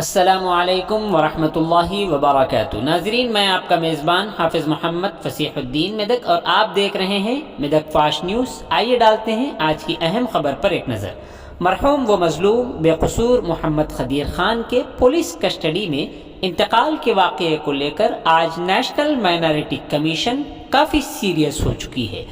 अस्सलामुअलैकुम वरहमतुल्लाहि वबरकातुहू। नाजरीन, मैं आपका मेज़बान हाफिज़ मोहम्मद फसीहुद्दीन मेदक और आप देख रहे हैं मेदक फाश न्यूज़। आइए डालते हैं आज की अहम खबर पर एक नज़र। मरहूम व मज़लूम बेकसूर मोहम्मद खदीर ख़ान के पुलिस कस्टडी में इंतकाल के वाक़े को लेकर आज नेशनल माइनॉरिटी कमीशन काफ़ी सीरियस हो चुकी है।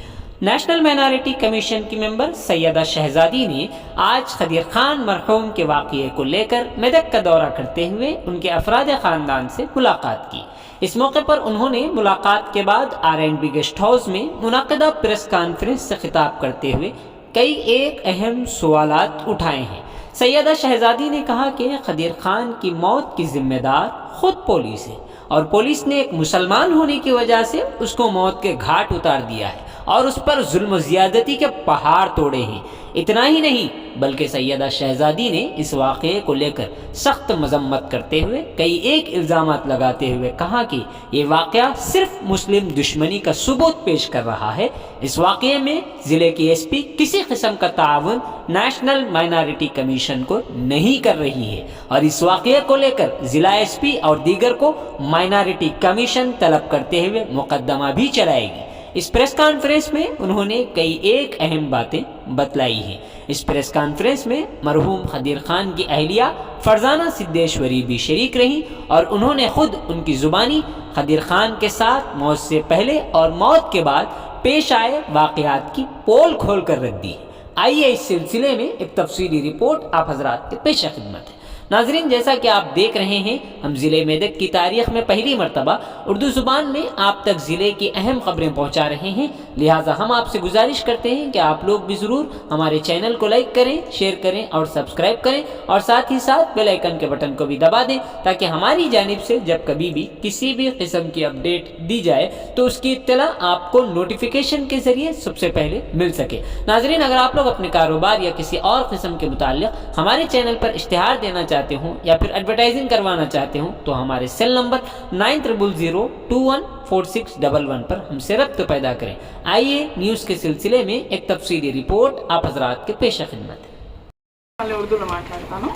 नेशनल माइनॉरिटी कमीशन की मेंबर सैयदा शहजादी ने आज खदीर खान मरहूम के वाक़े को लेकर मेदक का दौरा करते हुए उनके अफराद ख़ानदान से मुलाकात की। इस मौके पर उन्होंने मुलाकात के बाद R&B गेस्ट हाउस में मुनाक़िदा प्रेस कॉन्फ्रेंस से खिताब करते हुए कई एक अहम सवालात उठाए हैं। सैयदा शहजादी ने कहा कि खदीर खान की मौत की जिम्मेदार खुद पुलिस है और पुलिस ने एक मुसलमान होने की वजह से उसको मौत के घाट उतार दिया है और उस पर जुल्म ज़ियादती के पहाड़ तोड़े हैं। इतना ही नहीं बल्कि सैयदा शहजादी ने इस वाक़े को लेकर सख्त मजम्मत करते हुए कई एक इल्ज़ामात लगाते हुए कहा कि ये वाक़या सिर्फ मुस्लिम दुश्मनी का सबूत पेश कर रहा है। इस वाक़े में ज़िले की SP किसी किस्म का ताउन नेशनल माइनॉरिटी कमीशन को नहीं कर रही है और इस वाक़े को लेकर ज़िला SP और दीगर को माइनॉरिटी कमीशन तलब करते हुए मुकदमा भी चलाएगी। इस प्रेस कॉन्फ्रेंस में उन्होंने कई एक अहम बातें बतलाई हैं। इस प्रेस कॉन्फ्रेंस में मरहूम खदीर खान की अहलिया फरजाना सिद्धेश्वरी भी शरीक रहीं और उन्होंने खुद उनकी ज़ुबानी खदीर खान के साथ मौत से पहले और मौत के बाद पेश आए वाक़यात की पोल खोल कर रख दी। आइए इस सिलसिले में एक तफसीली रिपोर्ट आप हजरात के पेश खिदमत है। नाजरीन, जैसा कि आप देख रहे हैं, हम ज़िले मेदक की तारीख़ में पहली मरतबा उर्दू ज़ुबान में आप तक ज़िले की अहम ख़बरें पहुँचा रहे हैं। लिहाजा हम आपसे गुजारिश करते हैं कि आप लोग भी ज़रूर हमारे चैनल को लाइक करें, शेयर करें और सब्सक्राइब करें और साथ ही साथ बेल आइकन के बटन को भी दबा दें ताकि हमारी जानिब से जब कभी भी किसी भी किस्म की अपडेट दी जाए तो उसकी इत्तला आपको नोटिफिकेशन के ज़रिए सबसे पहले मिल सके। नाजरीन, अगर आप लोग अपने कारोबार या किसी और किस्म के मुताल्लिक़ हमारे चैनल पर इश्तिहार देना चाहते हो या फिर एडवर्टाइजिंग करवाना चाहते हो तो हमारे सेल नंबर 9000214611 पर हमसे रब्त पैदा करें। आइए न्यूज़ के सिलसिले में एक तफसीली रिपोर्ट आप हजरात के पेश खिदमत है। ఉర్దూలో మాట్లాడతాను.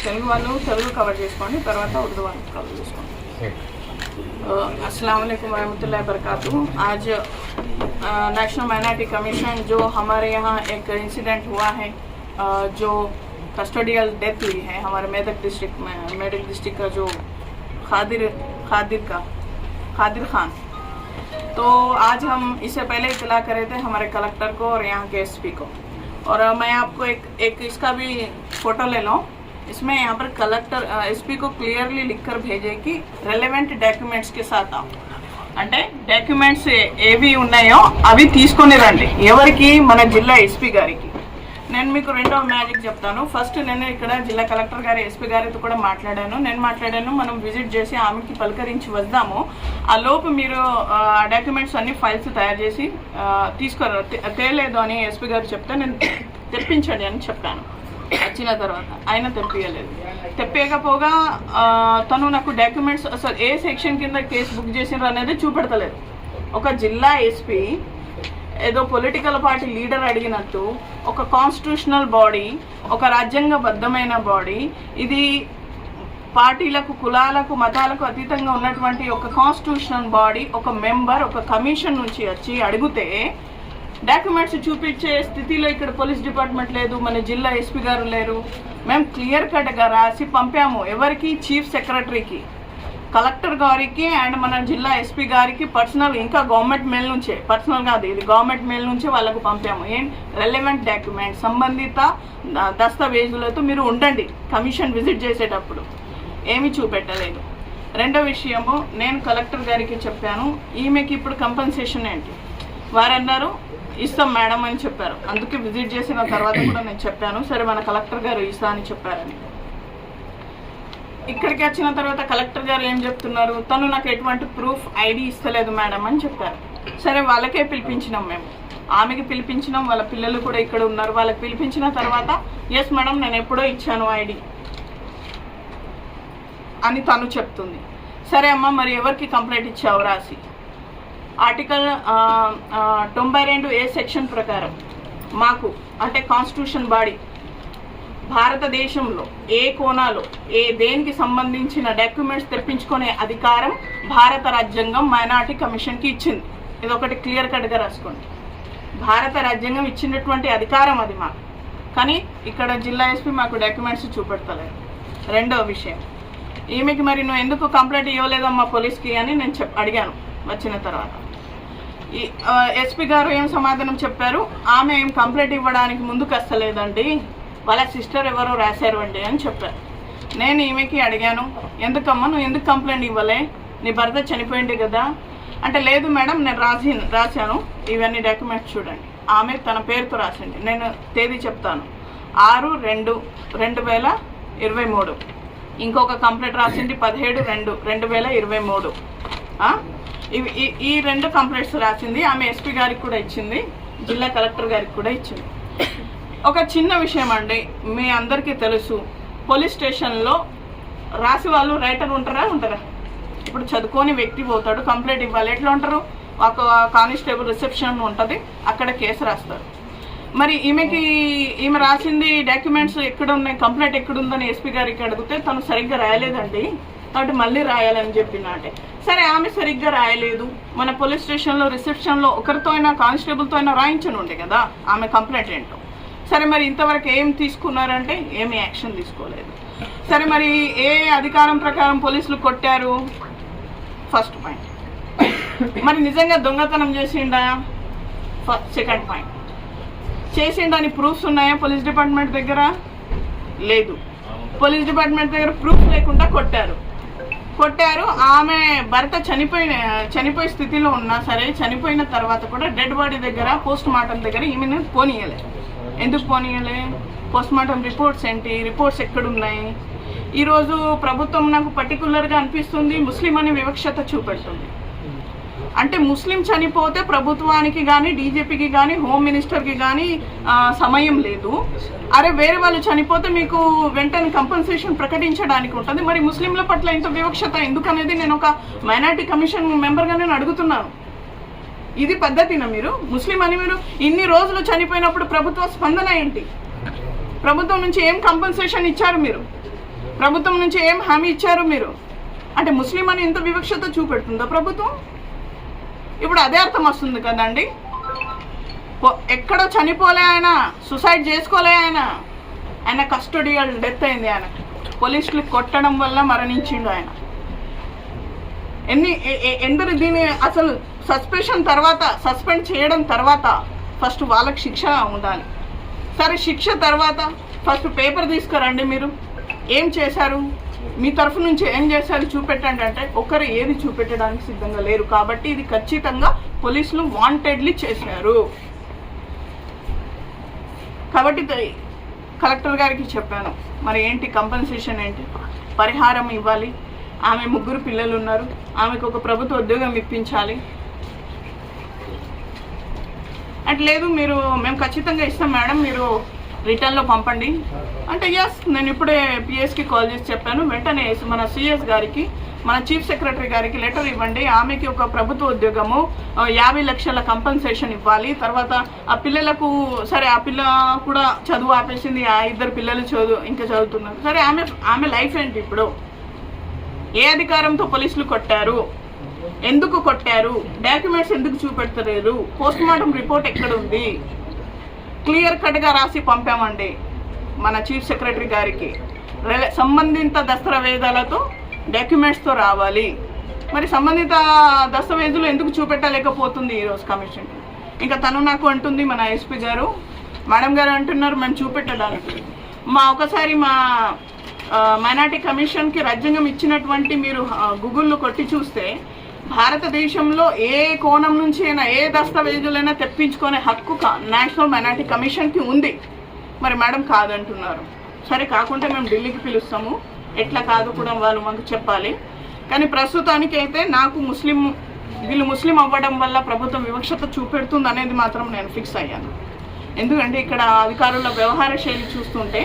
తెలుగు వాళ్ళు తెలుగు కవర్ చేసుకోండి, తర్వాత ఉర్దూ వాళ్ళు కవర్ చేసుకోండి. अस्सलाम वालेकुम रहमतुल्लाहि वबरकातुहू। आज नेशनल माइनॉरिटी कमीशन जो हमारे यहाँ एक इंसिडेंट हुआ है, जो कस्टोडियल डेथ हुई है हमारे मेदक डिस्ट्रिक्ट का जो खादिर खान, तो आज हम इससे पहले इतला करे थे हमारे कलेक्टर को और यहाँ के SP को। और मैं आपको एक इसका भी फ़ोटो ले लो। इसमें यहाँ पर कलेक्टर SP को क्लियरली लिखकर भेजे कि रेलेवेंट డాక్యుమెంట్స్ के साथ आओ, అంటే డాక్యుమెంట్స్ ఏవి ఉన్నాయో అవి తీసుకొని రండి. ఎవరికి? మన జిల్లా SP గారికి. నేను మీకు రెండో మ్యాజిక్ చెప్తాను. ఫస్ట్ నేను ఇక్కడ జిల్లా కలెక్టర్ గారి SP గారితో కూడా మాట్లాడాను. మనం విజిట్ చేసి ఆమెకి పలకరించి వద్దాము. ఆ లోపు మీరు ఆ డాక్యుమెంట్స్ అన్ని ఫైల్స్ తయారు చేసి తేలేదు అని SP గారు చెప్తే నేను తెప్పించండి అని చెప్పాను. వచ్చిన తర్వాత ఆయన తెప్పియకపోగా తను నాకు డాక్యుమెంట్స్ అసలు ఏ సెక్షన్ కింద కేసు బుక్ చేసినారు అనేది చూపెడతలేదు. ఒక జిల్లా SP ఏదో పొలిటికల్ పార్టీ లీడర్ అడిగినట్టు ఒక కాన్స్టిట్యూషనల్ బాడీ, ఒక రాజ్యాంగబద్ధమైన బాడీ, ఇది పార్టీలకు, కులాలకు, మతాలకు అతీతంగా ఉన్నటువంటి ఒక కాన్స్టిట్యూషనల్ బాడీ, ఒక మెంబర్ ఒక కమిషన్ నుంచి వచ్చి అడిగితే డాక్యుమెంట్స్ చూపించే స్థితిలో ఇక్కడ పోలీస్ డిపార్ట్మెంట్ లేదు, మన జిల్లా SP గారు లేరు. మేము క్లియర్ కట్గా రాసి పంపాము. ఎవరికి? చీఫ్ సెక్రటరీకి, కలెక్టర్ గారికి అండ్ మన జిల్లా SP గారికి పర్సనల్, ఇంకా గవర్నమెంట్ మెయిల్ నుంచే, పర్సనల్ కాదు ఇది గవర్నమెంట్ మెయిల్ నుంచే వాళ్ళకు పంపాము. రెలెవెంట్ డాక్యుమెంట్ సంబంధిత దస్తావేజులతో మీరు ఉండండి. కమిషన్ విజిట్ చేసేటప్పుడు ఏమీ చూపెట్టలేదు. రెండో విషయము, నేను కలెక్టర్ గారికి చెప్పాను ఈమెకి ఇప్పుడు కంపెన్సేషన్ ఏంటి. వారన్నారు ఇస్తాం మేడం అని చెప్పారు. అందుకే విజిట్ చేసిన తర్వాత కూడా నేను చెప్పాను, సరే మన కలెక్టర్ గారు ఇస్తా అని చెప్పారని. ఇక్కడికి వచ్చిన తర్వాత కలెక్టర్ గారు ఏం చెప్తున్నారు, తను నాకు ఎటువంటి ప్రూఫ్ ID ఇస్తలేదు మేడం అని చెప్పారు. సరే వాళ్ళకే పిలిపించినాం, మేము ఆమెకి పిలిపించినాం, వాళ్ళ పిల్లలు కూడా ఇక్కడ ఉన్నారు. వాళ్ళకి పిలిపించిన తర్వాత ఎస్ మేడం నేను ఎప్పుడో ఇచ్చాను ID అని తను చెప్తుంది. సరే అమ్మ మరి ఎవరికి కంప్లైంట్ ఇచ్చావు రాసి. ఆర్టికల్ 92A సెక్షన్ ప్రకారం మాకు అంటే కాన్స్టిట్యూషన్ బాడీ భారతదేశంలో ఏ కోణాలో దేనికి సంబంధించిన డాక్యుమెంట్స్ తెప్పించుకునే అధికారం భారత రాజ్యాంగం మైనారిటీ కమిషన్కి ఇచ్చింది. ఇది ఒకటి క్లియర్ కట్గా రాసుకోండి. భారత రాజ్యాంగం ఇచ్చినటువంటి అధికారం అది మాకు. కానీ ఇక్కడ జిల్లా ఎస్పీ మాకు డాక్యుమెంట్స్ చూపెడతలేదు. రెండవ విషయం, ఈమెకి మరి నువ్వు ఎందుకు కంప్లైంట్ ఇవ్వలేదమ్మా పోలీస్కి అని నేను అడిగాను. వచ్చిన తర్వాత ఈ ఎస్పీ గారు ఏం సమాధానం చెప్పారు, ఆమె ఏం కంప్లైంట్ ఇవ్వడానికి ముందుకు వస్తలేదండి, వాళ్ళ సిస్టర్ ఎవరో రాశారు అండి అని చెప్పారు. నేను ఈమెకి అడిగాను, ఎందుకమ్మా నువ్వు ఎందుకు కంప్లైంట్ ఇవ్వలే, నీ భర్త చనిపోయింది కదా అంటే, లేదు మేడం నేను రాశాను ఇవన్నీ డాక్యుమెంట్స్ చూడండి. ఆమె తన పేరుతో రాసింది. నేను తేదీ చెప్తాను, 6/2/2023. ఇంకొక కంప్లైంట్ రాసింది 17/2/2023. ఈ 2 కంప్లైంట్స్ రాసింది. ఆమె ఎస్పీ గారికి కూడా ఇచ్చింది, జిల్లా కలెక్టర్ గారికి కూడా ఇచ్చింది. ఒక చిన్న విషయం అండి, మీ అందరికీ తెలుసు, పోలీస్ స్టేషన్లో రాసి వాళ్ళు రైటర్ ఉంటారా? ఇప్పుడు చదువుకొని వ్యక్తి పోతాడు, కంప్లైంట్ ఇవ్వాలి, ఎట్లా ఉంటారు? ఒక కానిస్టేబుల్ రిసెప్షన్ ఉంటుంది, అక్కడ కేసు రాస్తారు. మరి ఈమె రాసింది డాక్యుమెంట్స్ ఎక్కడ ఉన్నాయి, కంప్లైంట్ ఎక్కడుందని ఎస్పీ గారికి అడిగితే తను సరిగ్గా రాయలేదండి, కాబట్టి మళ్ళీ రాయాలని చెప్పినట్టే. సరే ఆమె సరిగ్గా రాయలేదు, మన పోలీస్ స్టేషన్లో రిసెప్షన్లో ఒకరితో అయినా కానిస్టేబుల్తో అయినా రాయించనుండే కదా ఆమె కంప్లైంట్ ఏంటో. సరే మరి ఇంతవరకు ఏం తీసుకున్నారంటే ఏమీ యాక్షన్ తీసుకోలేదు. సరే మరి ఏ అధికారం ప్రకారం పోలీసులు కొట్టారు? First point. మరి నిజంగా దొంగతనం చేసిండా? Second point. చేసిండని ప్రూఫ్స్ ఉన్నాయా పోలీస్ డిపార్ట్మెంట్ దగ్గర? లేదు. పోలీస్ డిపార్ట్మెంట్ దగ్గర ప్రూఫ్ లేకుండా కొట్టారు. ఆమె భర్త చనిపోయే స్థితిలో ఉన్నా సరే, చనిపోయిన తర్వాత కూడా డెడ్ బాడీ దగ్గర పోస్ట్ మార్టం దగ్గర ఈమెను పోనీయలే. ఎందుకు పోనీయలే? పోస్ట్ మార్టం రిపోర్ట్స్ ఏంటి, రిపోర్ట్స్ ఎక్కడున్నాయి? ఈరోజు ప్రభుత్వం నాకు పర్టికులర్గా అనిపిస్తుంది ముస్లిం అని వివక్షత చూపెడుతుంది. అంటే ముస్లిం చనిపోతే ప్రభుత్వానికి కానీ, డీజీపీకి కానీ, హోమ్ మినిస్టర్కి కానీ సమయం లేదు. అరే వేరే వాళ్ళు చనిపోతే మీకు వెంటనే కంపెన్సేషన్ ప్రకటించడానికి ఉంటుంది. మరి ముస్లింల పట్ల ఇంత వివక్షత ఎందుకనేది నేను ఒక మైనారిటీ కమిషన్ మెంబర్గా నేను అడుగుతున్నాను. ఇది పద్ధతినా? మీరు ముస్లిం అని మీరు ఇన్ని రోజులు చనిపోయినప్పుడు ప్రభుత్వ స్పందన ఏంటి? ప్రభుత్వం నుంచి ఏం కంపెన్సేషన్ ఇచ్చారు మీరు? ప్రభుత్వం నుంచి ఏం హామీ ఇచ్చారు మీరు? అంటే ముస్లిం అని ఇంత వివక్షత చూపెడుతుందా ప్రభుత్వం? ఇప్పుడు అదే అర్థం వస్తుంది కదండి. ఎక్కడో చనిపోలే ఆయన, సూసైడ్ చేసుకోలే ఆయన కస్టడియల్ డెత్ అయింది. ఆయన పోలీసులు కొట్టడం వల్ల మరణించిండు ఆయన. ఎందరు దీన్ని అసలు సస్పెండ్ చేయడం తర్వాత ఫస్ట్ వాళ్ళకి శిక్ష ఉండాలి. సరే శిక్ష తర్వాత ఫస్ట్ పేపర్ తీసుకురండి, మీరు ఏం చేశారు, మీ తరఫు నుంచి ఏం చేశారు చూపెట్టండి అంటే ఒకరు ఏది చూపెట్టడానికి సిద్ధంగా లేరు. కాబట్టి ఇది ఖచ్చితంగా పోలీసులు వాంటెడ్లీ చేశారు. కాబట్టి కలెక్టర్ గారికి చెప్పాను, మరి ఏంటి కంపెన్సేషన్ ఏంటి, పరిహారం ఇవ్వాలి. ఆమె 3 పిల్లలు ఉన్నారు, ఆమెకు ఒక ప్రభుత్వ ఉద్యోగం ఇప్పించాలి. అంటే లేదు మేము ఖచ్చితంగా ఇస్తాం మేడం, మీరు రిటర్న్లో పంపండి అంటే ఎస్. నేను ఇప్పుడే పిఎస్కి కాల్ చేసి చెప్పాను, వెంటనే మన సిఎస్ గారికి, మన చీఫ్ సెక్రటరీ గారికి లెటర్ ఇవ్వండి. ఆమెకి ఒక ప్రభుత్వ ఉద్యోగము 50 లక్షల కంపెన్సేషన్ ఇవ్వాలి. తర్వాత ఆ పిల్లలకు, సరే ఆ పిల్ల కూడా చదువు ఆపేసింది, ఆ 2 పిల్లలు ఇంకా చదువుతున్నారు. సరే ఆమె లైఫ్ ఏంటి ఇప్పుడు? ఏ అధికారంతో పోలీసులు కొట్టారు, ఎందుకు కొట్టారు, డాక్యుమెంట్స్ ఎందుకు చూపెడతలేరు, పోస్ట్ మార్టం రిపోర్ట్ ఎక్కడ ఉంది? క్లియర్ కట్గా రాసి పంపామండి మన చీఫ్ సెక్రటరీ గారికి. సంబంధిత దస్తావేజాలతో డాక్యుమెంట్స్తో రావాలి. మరి సంబంధిత దస్తావేజులు ఎందుకు చూపెట్టలేకపోతుంది ఈరోజు కమిషన్? ఇంకా తను నాకు అంటుంది, మన ఎస్పీ గారు మేడం గారు అంటున్నారు మేము చూపెట్టడానికి. ఒకసారి మా మైనారిటీ కమిషన్కి రాజ్యాంగం ఇచ్చినటువంటి మీరు గూగుల్లో కొట్టి చూస్తే భారతదేశంలో ఏ కోణం నుంచి అయినా ఏ దస్తావేజులైనా తెప్పించుకునే హక్కు నేషనల్ మైనారిటీ కమిషన్కి ఉంది. మరి మేడం కాదంటున్నారు. సరే కాకుంటే మేము ఢిల్లీకి పిలుస్తాము, ఎట్లా కాదు కూడా వాళ్ళు మాకు చెప్పాలి. కానీ ప్రస్తుతానికి అయితే నాకు వీళ్ళు ముస్లిం అవ్వడం వల్ల ప్రభుత్వం వివక్షత చూపెడుతుంది అనేది మాత్రం నేను ఫిక్స్ అయ్యాను. ఎందుకంటే ఇక్కడ అధికారుల వ్యవహార శైలి చూస్తుంటే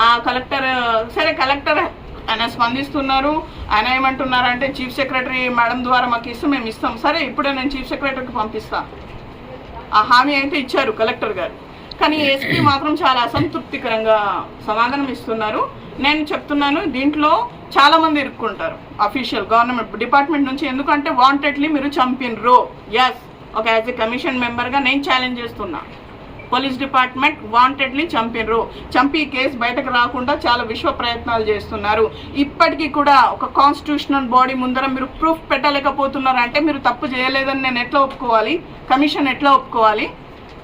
ఆ కలెక్టర్ ఆయన స్పందిస్తున్నారు. ఆయన ఏమంటున్నారంటే చీఫ్ సెక్రటరీ మేడం ద్వారా మాకు మేము ఇస్తాం. సరే ఇప్పుడే నేను చీఫ్ సెక్రటరీకి పంపిస్తాను, ఆ హామీ అయితే ఇచ్చారు కలెక్టర్ గారు. కానీ ఎస్పీ మాత్రం చాలా అసంతృప్తికరంగా సమాధానం ఇస్తున్నారు. నేను చెప్తున్నాను, దీంట్లో చాలా మంది ఇరుక్కుంటారు అఫీషియల్ గవర్నమెంట్ డిపార్ట్మెంట్ నుంచి. ఎందుకంటే వాంటెడ్లీ మీరు చంపినరు. ఎస్, ఒక యాజ్ ఎ కమిషన్ మెంబర్గా నేను ఛాలెంజ్ చేస్తున్నా. పోలీస్ డిపార్ట్మెంట్ వాంటెడ్లీ చంపి కేసు బయటకు రాకుండా చాలా విశ్వ ప్రయత్నాలు చేస్తున్నారు. ఇప్పటికీ కూడా ఒక కాన్స్టిట్యూషనల్ బాడీ ముందర మీరు ప్రూఫ్ పెట్టలేకపోతున్నారు అంటే మీరు తప్పు చేయలేదని నేను ఎట్లా ఒప్పుకోవాలి? కమిషన్ ఎట్లా ఒప్పుకోవాలి?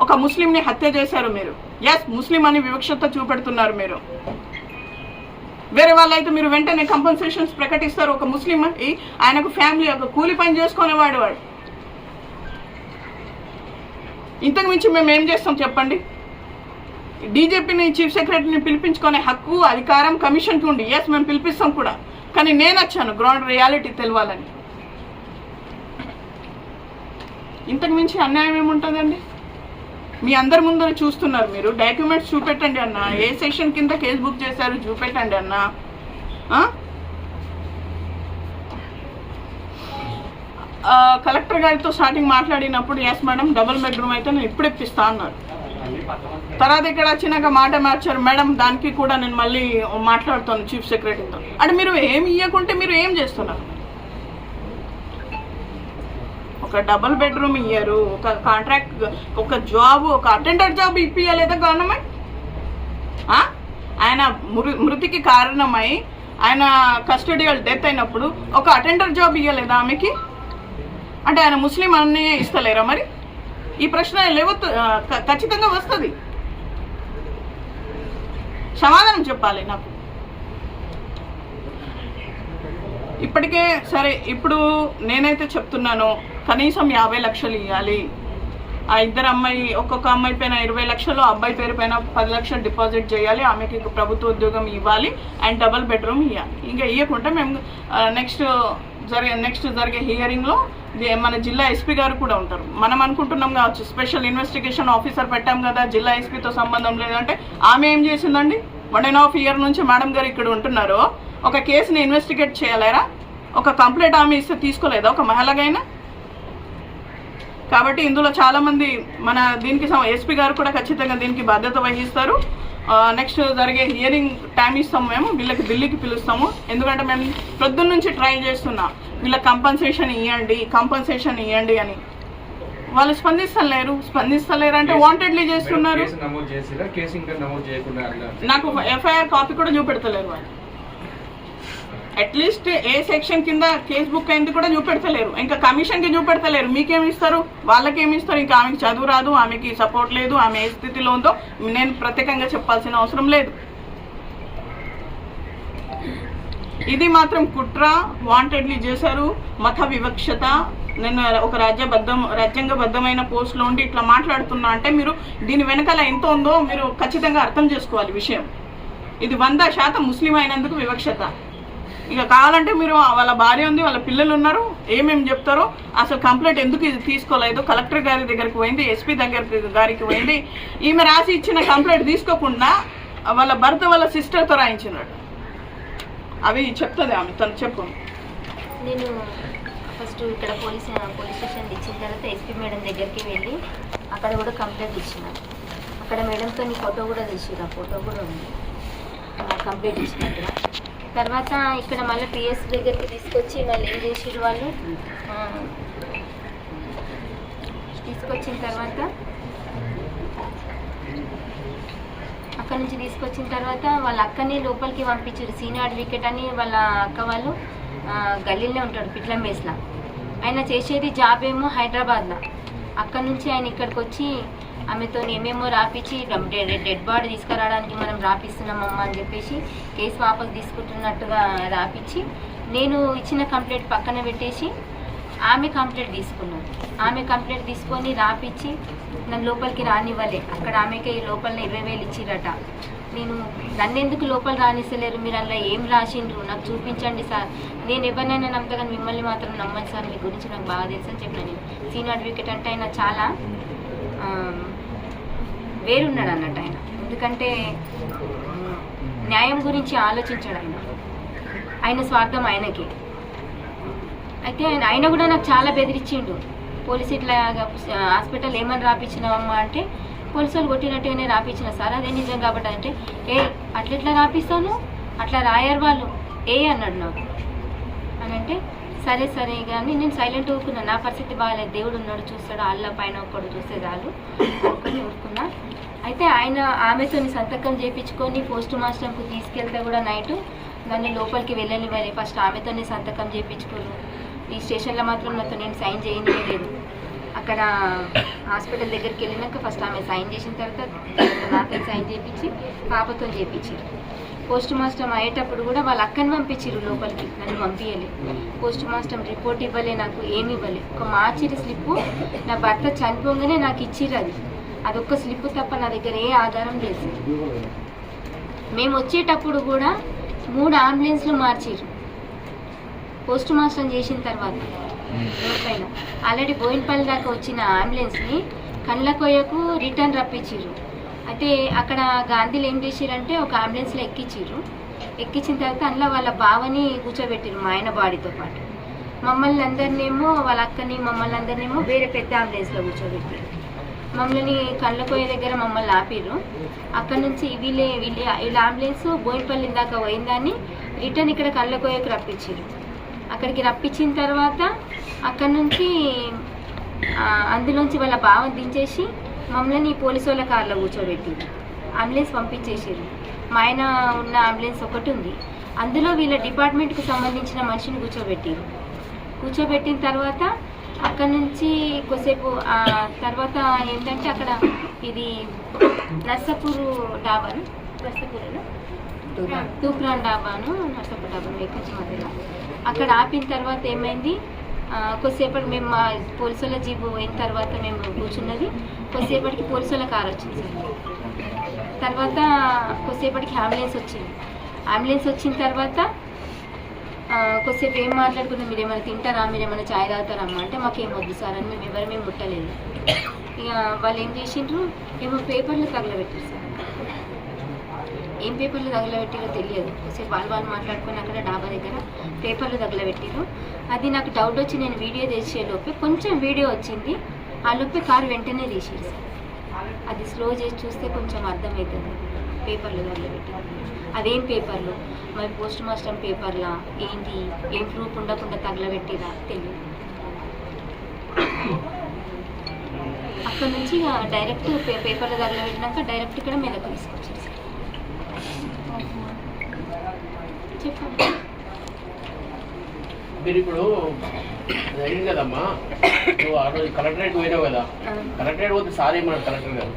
ఒక ముస్లింని హత్య చేశారు మీరు. ఎస్, ముస్లిం అని వివక్షత చూపెడుతున్నారు మీరు. వేరే వాళ్ళైతే మీరు వెంటనే కంపన్సేషన్స్ ప్రకటిస్తారు. ఒక ముస్లిం ఆయనకు ఫ్యామిలీ, ఒక కూలి పని చేసుకునేవాడు వాడు. ఇంతకు మించి మేము ఏం చేస్తాం చెప్పండి? డీజీపీని, చీఫ్ సెక్రటరీని పిలిపించుకునే హక్కు, అధికారం కమిషన్కి ఉండి. ఎస్, మేము పిలిపిస్తాం కూడా. కానీ నేను వచ్చాను గ్రౌండ్ రియాలిటీ తెలవాలని. ఇంతకు మించి అన్యాయం ఏముంటుందండి? మీ అందరి ముందర చూస్తున్నారు మీరు. డాక్యుమెంట్స్ చూపెట్టండి అన్న. ఏ సెక్షన్ కింద కేసు బుక్ చేశారు చూపెట్టండి అన్న. కలెక్టర్ గారితో స్టార్టింగ్ మాట్లాడినప్పుడు ఎస్ మేడం డబుల్ బెడ్రూమ్ అయితే నేను ఇప్పుడు ఇప్పిస్తా అన్నారు. తర్వాత ఇక్కడ వచ్చినాక మాట మార్చారు. మేడం దానికి కూడా నేను మళ్ళీ మాట్లాడుతాను చీఫ్ సెక్రటరీతో. అంటే మీరు ఏమి ఇవ్వకుంటే మీరు ఏం చేస్తున్నారు? ఒక డబుల్ బెడ్రూమ్ ఇయ్యరు, ఒక కాంట్రాక్ట్, ఒక జాబ్, ఒక అటెండర్ జాబ్ ఇప్పియలేదా గవర్నమెంట్? ఆయన మృతికి కారణమై ఆయన కస్టడియల్ డెత్ అయినప్పుడు ఒక అటెండర్ జాబ్ ఇవ్వలేదా ఆమెకి? అంటే ఆయన ముస్లిం అన్నీ ఇస్తలేరా? మరి ఈ ప్రశ్న ఖచ్చితంగా వస్తుంది. సమాధానం చెప్పాలి నాకు. ఇప్పటికే సరే, ఇప్పుడు నేనైతే చెప్తున్నాను కనీసం 50 లక్షలు ఇవ్వాలి. ఆ ఇద్దరు అమ్మాయి, ఒక్కొక్క అమ్మాయి పైన 20 లక్షలు, అబ్బాయి పేరు పైన 10 లక్షలు డిపాజిట్ చేయాలి. ఆమెకి ప్రభుత్వ ఉద్యోగం ఇవ్వాలి అండ్ డబుల్ బెడ్రూమ్ ఇవ్వాలి. ఇంకా ఇవ్వకుంటే మేము నెక్స్ట్ జరిగే హియరింగ్లో మన జిల్లా ఎస్పీ గారు కూడా ఉంటారు. మనం అనుకుంటున్నాం కావచ్చు స్పెషల్ ఇన్వెస్టిగేషన్ ఆఫీసర్ పెట్టాం కదా, జిల్లా ఎస్పీతో సంబంధం లేదంటే ఆమె ఏం చేసిందండి? 1.5 year నుంచి మేడం గారు ఇక్కడ ఉంటున్నారు. ఒక కేసుని ఇన్వెస్టిగేట్ చేయలేరా? ఒక కంప్లైంట్ ఆమె ఇస్తే తీసుకోలేదా ఒక మహిళగైనా? కాబట్టి ఇందులో చాలామంది మన దీనికి ఎస్పీ గారు కూడా ఖచ్చితంగా దీనికి బాధ్యత వహిస్తారు. నెక్స్ట్ జరిగే హియరింగ్ టైం ఇస్తాము, మేము వీళ్ళకి ఢిల్లీకి పిలుస్తాము. ఎందుకంటే మేము ప్రొద్దున్న నుంచి ట్రై చేస్తున్నాం వీళ్ళకి కంపన్సేషన్ ఇవ్వండి అని. వాళ్ళు స్పందిస్తలేరు అంటే వాంటెడ్లీ చేస్తున్నారు. నాకు ఎఫ్ఐఆర్ కాపీ కూడా చూపెడతలేరు వాళ్ళు. అట్లీస్ట్ ఏ సెక్షన్ కింద కేసు బుక్ అయింది కూడా చూపెడతలేరు. ఇంకా కమిషన్కి చూపెడతలేరు. మీకేమి ఇస్తారు? వాళ్ళకేమి ఇస్తారు? ఇంకా ఆమెకి చదువు రాదు, ఆమెకి సపోర్ట్ లేదు, ఆమె ఏ స్థితిలో ఉందో నేను ప్రత్యేకంగా చెప్పాల్సిన అవసరం లేదు. ఇది మాత్రం కుట్ర, వాంటెడ్లీ చేశారు, మత వివక్షత. నేను ఒక రాజ్యాంగబద్ధమైన పోస్ట్లో ఉండి ఇట్లా మాట్లాడుతున్నా అంటే మీరు దీని వెనకాల ఎంత ఉందో మీరు ఖచ్చితంగా అర్థం చేసుకోవాలి విషయం. ఇది 100% ముస్లిం అయినందుకు వివక్షత. ఇక కావాలంటే మీరు వాళ్ళ భార్య ఉంది, వాళ్ళ పిల్లలు ఉన్నారు, ఏమేమి చెప్తారో. అసలు కంప్లైంట్ ఎందుకు ఇది తీసుకోలేదు? కలెక్టర్ గారి దగ్గరికి పోయింది, ఎస్పీ గారికి పోయింది. ఈమె రాసి ఇచ్చిన కంప్లైంట్ తీసుకోకుండా వాళ్ళ భర్త వాళ్ళ సిస్టర్తో రాయించినాడు. అవి చెప్తుంది ఆమె, తను చెప్పు. నేను ఫస్ట్ ఇక్కడ పోలీస్ స్టేషన్ ఇచ్చిన తర్వాత ఎస్పీ మేడం దగ్గరికి వెళ్ళి అక్కడ కూడా కంప్లైంట్ ఇచ్చిన. అక్కడ మేడంతో నీ ఫోటో కూడా తీసిరు, ఆ ఫోటో కూడా ఉంది కంప్లైంట్ ఇచ్చినట్టుగా. తర్వాత ఇక్కడ మళ్ళీ పిఎస్ దగ్గరికి తీసుకొచ్చి మళ్ళీ ఏం చేసిరు వాళ్ళు, తీసుకొచ్చిన తర్వాత అక్కడ నుంచి తీసుకొచ్చిన తర్వాత వాళ్ళ అక్కని లోపలికి పంపించారు. సీనియర్ అడ్వకేట్ అని వాళ్ళ అక్క వాళ్ళు గల్లీలో ఉంటాడు, పిట్లం బేస్లో. ఆయన చేసేది జాబ్ ఏమో హైదరాబాద్లో. అక్కడ నుంచి ఆయన ఇక్కడికి వచ్చి ఆమెతో ఏమేమో రాపించి డెడ్ బాడీ తీసుకురావడానికి మనం రాపిస్తున్నామమ్మా అని చెప్పేసి కేసు వాపసు తీసుకుంటున్నట్టుగా రాపించి నేను ఇచ్చిన కంప్లైంట్ పక్కన పెట్టేసి ఆమె కంప్లైంట్ తీసుకున్నాను. ఆమె కంప్లైంట్ తీసుకొని రాపించి నన్ను లోపలికి రానివ్వలే. అక్కడ ఆమెకి లోపలనే 20,000 ఇచ్చిరట. నేను నన్ను ఎందుకు లోపల రానిస్తలేరు, మీరు అలా ఏం రాసిండ్రు నాకు చూపించండి సార్, నేను ఎవరినైనా నమ్ముతాను మిమ్మల్ని మాత్రం నమ్మను సార్, మీ గురించి నాకు బాగా తెలుసు అని చెప్పిన. నేను సీనియర్ అడ్వకేట్ అంటే ఆయన చాలా వేరున్నాడు అన్నట్టు. ఆయన ఎందుకంటే న్యాయం గురించి ఆలోచించాడు ఆయన స్వార్థం ఆయనకి. అయితే ఆయన కూడా నాకు చాలా బెదిరించిండు. పోలీసు ఇట్లా హాస్పిటల్ ఏమని రాపించినావమ్మా అంటే పోలీసు వాళ్ళు కొట్టినట్టుగానే రాపించిన సార్, అదే నిజం కాబట్టి అంటే అట్లా రాపిస్తాను, అట్లా రాయరు వాళ్ళు అన్నాడు నాకు. అని అంటే సరే సరే కానీ నేను సైలెంట్ ఊరుకున్నా. నా పరిస్థితి బాగాలేదు, దేవుడు ఉన్నాడు చూస్తాడు, అల్ల పైన ఒక్కడు చూస్తే చాలు అనుకుని ఊరుకున్నా. అయితే ఆయన ఆమెతో సంతకం చేయించుకొని పోస్ట్ మాస్టర్కు తీసుకెళ్తే కూడా నైట్ దాన్ని లోపలికి వెళ్ళనివ్వాలి. ఫస్ట్ ఆమెతో సంతకం చేయించుకోరు. ఈ స్టేషన్లో మాత్రం నాతో నేను సైన్ చేయలేదు. అక్కడ హాస్పిటల్ దగ్గరికి వెళ్ళినాక ఫస్ట్ ఆమె సైన్ చేసిన తర్వాత నాతో సైన్ చేయించి పాపతో చేయించారు. పోస్ట్ మాస్టర్ అయ్యేటప్పుడు కూడా వాళ్ళ అక్కని పంపించారు లోపలికి, నన్ను పంపించలే. పోస్ట్ మాస్టర్ రిపోర్ట్ ఇవ్వలే, నాకు ఏమి ఇవ్వలే. ఒక మార్చిరి స్లిప్పు నా భర్త చనిపోగానే నాకు ఇచ్చిర్రు. అదొక్క స్లిప్ తప్ప నా దగ్గర ఏ ఆధారం లేదు. మేము వచ్చేటప్పుడు కూడా 3 అంబులెన్స్లు మార్చిర్రు పోస్ట్ మాస్టర్ చేసిన తర్వాత. పైన ఆల్రెడీ బోయినపల్లి దాకా వచ్చిన అంబులెన్స్ని కండ్లకోయకు రిటర్న్ రప్పించిర్రు. అయితే అక్కడ గాంధీలో ఏం చేసిరంటే ఒక అంబులెన్స్లో ఎక్కించిన తర్వాత అందులో వాళ్ళ బావని కూర్చోబెట్టిరు మా ఆయన బాడీతో పాటు. మమ్మల్ని అందరినేమో వాళ్ళ అక్కని మమ్మల్ని అందరినేమో వేరే పెద్ద అంబులెన్స్లో కూర్చోబెట్టిరు. మమ్మల్ని కండ్లకోయ దగ్గర మమ్మల్ని ఆపిర్రు. అక్కడ నుంచి వీళ్ళ అంబులెన్స్ బోయినపల్లి దాకా పోయిందాన్ని రిటర్న్ ఇక్కడ కండ్లకోయకు రప్పించారు. అక్కడికి రప్పించిన తర్వాత అక్కడ నుంచి అందులోంచి వాళ్ళ బావని దించేసి మమ్మల్ని పోలీసు వాళ్ళ కార్లో కూర్చోబెట్టిరు. అంబులెన్స్ పంపించేసారు. మా ఆయన ఉన్న అంబులెన్స్ ఒకటి ఉంది, అందులో వీళ్ళ డిపార్ట్మెంట్కి సంబంధించిన మనిషిని కూర్చోబెట్టిన తర్వాత అక్కడ నుంచి కొద్దిసేపు తర్వాత ఏంటంటే అక్కడ ఇది నర్సాపూరు డాబాను తూప్రాన్ డాబాను నర్సాపూర్ డాబాను ఎక్కించి మధ్యలో అక్కడ ఆపిన తర్వాత ఏమైంది, కొద్దిసేపటి మేము మా పోలీసుల జీబు అయిన తర్వాత మేము కూర్చున్నది. కొద్దిసేపటికి పోలీసుల కారు వచ్చింది సార్. తర్వాత కొద్దిసేపటికి అంబులెన్స్ వచ్చిన తర్వాత కొద్దిసేపు ఏం మాట్లాడుకున్నాం, మీరు ఏమైనా తింటారా, మీరు ఏమైనా ఛాయ్ తాగుతారమ్మా అంటే మాకేం వద్దు సార్ అని మేము ఎవరు ముట్టలేదు. ఇక వాళ్ళు ఏం చేసిండ్రు, ఏమో పేపర్లు తగలబెట్టారు సార్. ఏం పేపర్లు తగలబెట్టారో తెలియదు. కొద్దిసేపు వాళ్ళు మాట్లాడుకొని అక్కడ డాబా దగ్గర పేపర్లు తగలబెట్టారు. అది నాకు డౌట్ వచ్చి నేను వీడియో తీసేలోపే కొంచెం వీడియో వచ్చింది, ఆ లోపే కారు వెంటనే తీసేది సార్. అది స్లో చేసి చూస్తే కొంచెం అర్థమవుతుంది పేపర్లు తగలబెట్టారు. అదేం పేపర్లు, మరి పోస్ట్ మాస్టర్ పేపర్లా ఏంటి, ఏం ప్రూఫ్ ఉండకుండా తగలబెట్టిరా తెలియదు. అక్కడ నుంచి డైరెక్ట్ పేపర్లు తగలబెట్టినాక డైరెక్ట్ ఇక్కడ మీదకు తీసుకొచ్చారు సార్. చెప్పండి. మీరు ఇప్పుడు అయింది కదమ్మా, నువ్వు ఆ రోజు కలెక్టరేట్ పోయినావు కదా, కలెక్టరేట్ పోతే సార్ ఏమన్నాడు కలెక్టర్ గారు?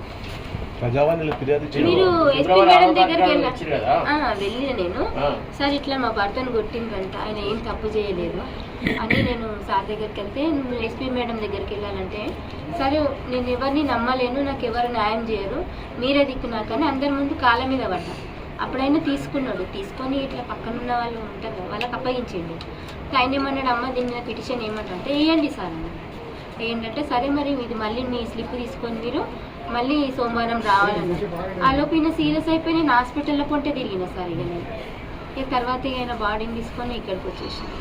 మీరు ఎస్పీ మేడం దగ్గరికి వెళ్ళిన నేను సార్ ఇట్లా మా భర్తను కొట్టిందంట, ఆయన ఏం తప్పు చేయలేదు అని నేను సార్ దగ్గరికి వెళ్తే ఎస్పీ మేడం దగ్గరికి వెళ్ళాలంటే సరే నేను ఎవరిని నమ్మలేను, నాకు ఎవరు న్యాయం చేయరు, మీరే దిక్కున్నా కానీ అందరి ముందు కాళ్ళ మీద పడ్డా. అప్పుడైనా తీసుకొని ఇట్లా పక్కన ఉన్న వాళ్ళు ఉంటారు కదా వాళ్ళకి అప్పగించండి. ఆయన ఏమన్నాడు, అమ్మ దీని మీద పిటిషన్ ఏమంటే వేయండి సార్ అన్న. ఏంటంటే సరే మరి ఇది మళ్ళీ మీ స్లిప్ తీసుకొని మీరు మళ్ళీ సోమవారం రావాలన్నారు. ఆ లోపు ఈయన సీరియస్ అయిపోయి నేను హాస్పిటల్లో పొంటే తిరిగిన సార్. ఇక తర్వాత ఆయన బాడీని తీసుకొని ఇక్కడికి వచ్చేసాను.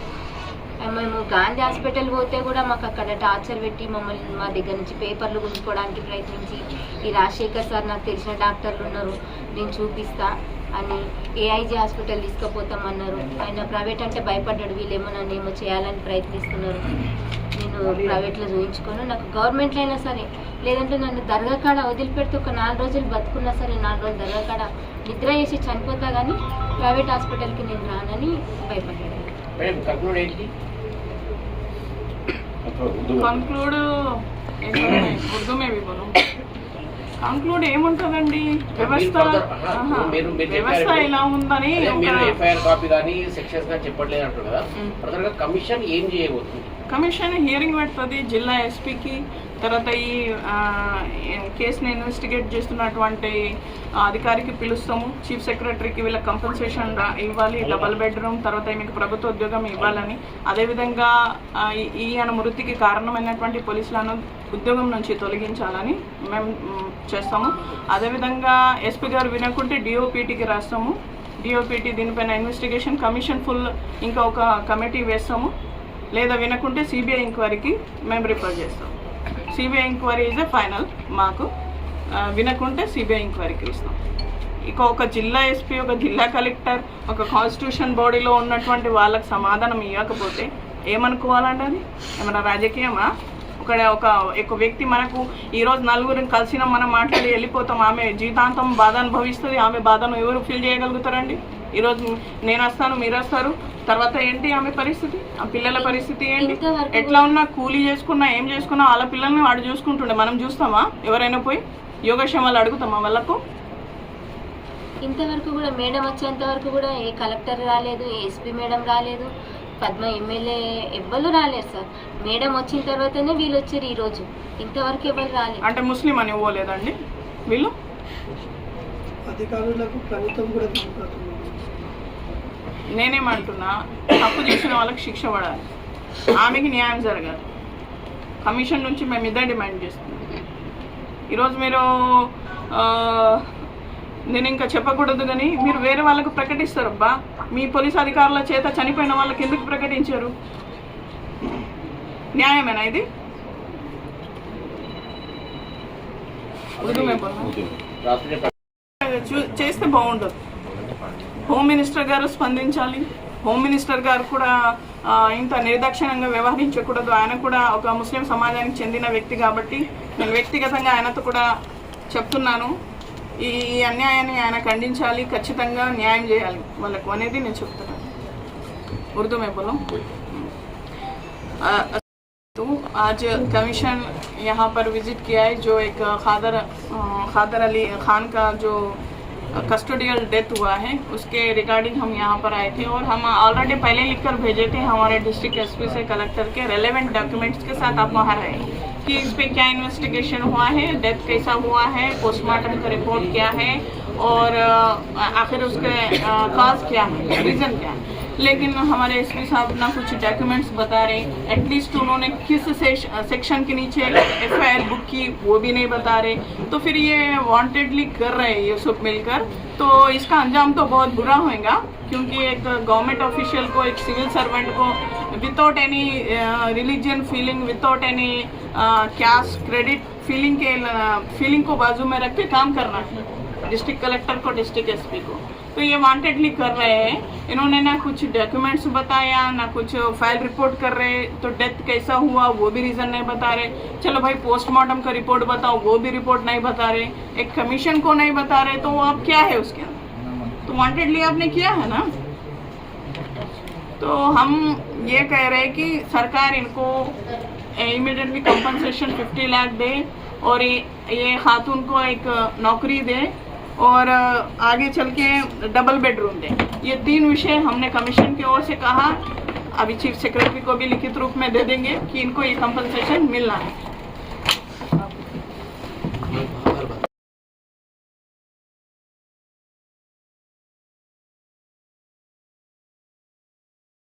మేము గాంధీ హాస్పిటల్ పోతే కూడా మాకు అక్కడ టార్చర్ పెట్టి మమ్మల్ని మా దగ్గర నుంచి పేపర్లు గుంజుకోవడానికి ప్రయత్నించి, ఈ రాజశేఖర్ సార్ నాకు తెలిసిన డాక్టర్లు ఉన్నారు నేను చూపిస్తా అని ఏఐజీ హాస్పిటల్ తీసుకుపోతామన్నారు. ఆయన ప్రైవేట్ అంటే భయపడ్డాడు, వీళ్ళేమో నన్ను ఏమో చేయాలని ప్రయత్నిస్తున్నారు. నేను ప్రైవేట్లో చూపించుకోను, నాకు గవర్నమెంట్లో అయినా సరే లేదంటే నన్ను దర్గా కాడ వదిలిపెడితే ఒక 4 రోజులు బతుకున్నా సరే 4 రోజులు దర్గా కాడ నిద్ర చేసి చనిపోతా కానీ ప్రైవేట్ హాస్పిటల్కి నేను రానని భయపడ్డాడు. కంక్లూడ్ ఏముంటుందండి, వ్యవస్థ ఇలా ఉందని ఎఫ్ఐఆర్ కాపీ కానీ సెక్షన్స్ కానీ చెప్పట్లేదు అంటారు కదా, ప్రధానంగా కమిషన్ ఏం చేయబోతుంది? కమిషన్ హియరింగ్ పెడుతుంది జిల్లా ఎస్పీకి, తర్వాత ఈ కేసుని ఇన్వెస్టిగేట్ చేస్తున్నటువంటి అధికారికి పిలుస్తాము, చీఫ్ సెక్రటరీకి వీళ్ళ కంపెన్సేషన్ ఇవ్వాలి, డబల్ బెడ్రూమ్, తర్వాత మీకు ప్రభుత్వ ఉద్యోగం ఇవ్వాలని, అదేవిధంగా ఈయన మృతికి కారణమైనటువంటి పోలీసులను ఉద్యోగం నుంచి తొలగించాలని మేము చేస్తాము. అదేవిధంగా ఎస్పీ గారు వినకుంటే డిఓపిటీకి రాస్తాము, డిఓపిటీ దీనిపైన ఇన్వెస్టిగేషన్ కమిషన్ ఫుల్ ఇంకా ఒక కమిటీ వేస్తాము, లేదా వినకుంటే సిబిఐ ఎంక్వైరీకి మేము రిఫర్ చేస్తాం. CBI enquiry is a final మాకు. వినకుంటే సిబిఐ ఎంక్వైరీకి ఇస్తాం. ఇక ఒక జిల్లా ఎస్పీ, ఒక జిల్లా కలెక్టర్, ఒక కాన్స్టిట్యూషన్ బాడీలో ఉన్నటువంటి వాళ్ళకి సమాధానం ఇవ్వకపోతే ఏమనుకోవాలండి? అది ఏమన్నా రాజకీయమా? ఒక వ్యక్తి మనకు ఈరోజు నలుగురిని కలిసిన మనం మాట్లాడి వెళ్ళిపోతాం, ఆమె జీవితాంతం బాధ అనుభవిస్తుంది. ఆమె బాధను ఎవరు ఫీల్ చేయగలుగుతారండి? ఈరోజు నేను వస్తాను, మీరు వస్తారు, తర్వాత ఏంటి ఆమె పరిస్థితి? ఆ పిల్లల పరిస్థితి ఏంటి? ఎట్లా ఉన్నా కూలీ చేసుకున్నా ఏం చేసుకున్నా వాళ్ళ పిల్లల్ని వాడు చూసుకుంటుండే. మనం చూస్తామా? ఎవరైనా పోయి యోగక్షేమాలు అడుగుతామా వాళ్ళకు? ఇంతవరకు కూడా మేడం వచ్చేంత వరకు కూడా ఏ కలెక్టర్ రాలేదు, ఏ ఎస్పీ మేడం రాలేదు, పద్మ ఎమ్మెల్యే ఎవ్వరు రాలేదు సార్. మేడం వచ్చిన తర్వాతనే వీళ్ళు వచ్చారు ఈరోజు. ఇంతవరకు ఎవరు రాలేదు. అంటే ముస్లిం అని ఇవ్వలేదండి వీళ్ళు? అధికారులకు ప్రభుత్వం కూడా నేనేమంటున్నా, తప్పు చేసిన వాళ్ళకి శిక్ష పడాలి, ఆమెకి న్యాయం జరగాలి. కమిషన్ నుంచి మేము ఇదే డిమాండ్ చేస్తున్నాం. ఈరోజు మీరు నేను ఇంకా చెప్పకూడదు కానీ మీరు వేరే వాళ్ళకు ప్రకటిస్తారు. అబ్బా, మీ పోలీస్ అధికారుల చేత చనిపోయిన వాళ్ళకి ఎందుకు ప్రకటించారు? న్యాయమేనా ఇది? చేస్తే బాగుండదు. హోమ్ మినిస్టర్ గారు స్పందించాలి. హోమ్ మినిస్టర్ గారు కూడా ఇంత నిర్దాక్షిణ్యంగా వ్యవహరించకూడదు. ఆయన కూడా ఒక ముస్లిం సమాజానికి చెందిన వ్యక్తి కాబట్టి నేను వ్యక్తిగతంగా ఆయనతో కూడా చెప్తున్నాను, ఈ అన్యాయాన్ని ఆయన ఖండించాలి, ఖచ్చితంగా న్యాయం చేయాలి వాళ్ళకు అనేది నేను చెప్తున్నాను. उर्दू में बोलो. तो आज कमीशन यहाँ पर विजिट किया है. जो एक खादर अली खान का जो कस्टोडियल डेथ हुआ है उसके रिगार्डिंग हम यहाँ पर आए थे और हम ऑलरेडी पहले लिखकर भेजे थे हमारे डिस्ट्रिक्ट एसपी से कलेक्टर के रेलेवेंट डॉक्यूमेंट्स के साथ. आप वहाँ रहे कि इस पर क्या इन्वेस्टिगेशन हुआ है, डेथ कैसा हुआ है, पोस्टमार्टम का रिपोर्ट क्या है और आखिर उसके काज क्या है, रीज़न क्या है. लेकिन हमारे एसपी साहब ना कुछ डॉक्यूमेंट्स बता रहे, एटलीस्ट उन्होंने किस सेक्शन के नीचे एफआईआर बुक की वो भी नहीं बता रहे. तो फिर ये वांटेडली कर रहे हैं ये सब मिलकर. तो इसका अंजाम तो बहुत बुरा होगा क्योंकि एक गवर्नमेंट ऑफिशियल को, एक सिविल सर्वेंट को without any religion feeling, without any caste credit feeling को बाजू में रख के काम करना है. डिस्ट्रिक्ट कलेक्टर को, डिस्ट्रिक्ट एसपी को, तो ये वांटेडली कर रहे हैं. इन्होंने ना कुछ डॉक्यूमेंट्स बताया, ना कुछ फाइल रिपोर्ट कर रहे. तो डेथ कैसा हुआ वो भी रीज़न नहीं बता रहे. चलो भाई पोस्टमार्टम का रिपोर्ट बताओ, वो भी रिपोर्ट नहीं बता रहे. एक कमीशन को नहीं बता रहे, तो अब क्या है उसके अंदर? तो वांटेडली आपने किया है ना. तो हम ये कह रहे हैं कि सरकार इनको इमीडिएटली कंपनसेशन 50 लाख दे और ये खातून को एक नौकरी दे और आगे चल के डबल बेडरूम दे. ये 3 विषय हमने कमीशन की ओर से कहा. अभी चीफ सेक्रेटरी को भी लिखित रूप में दे देंगे कि इनको ये कंपनसेशन मिलना है.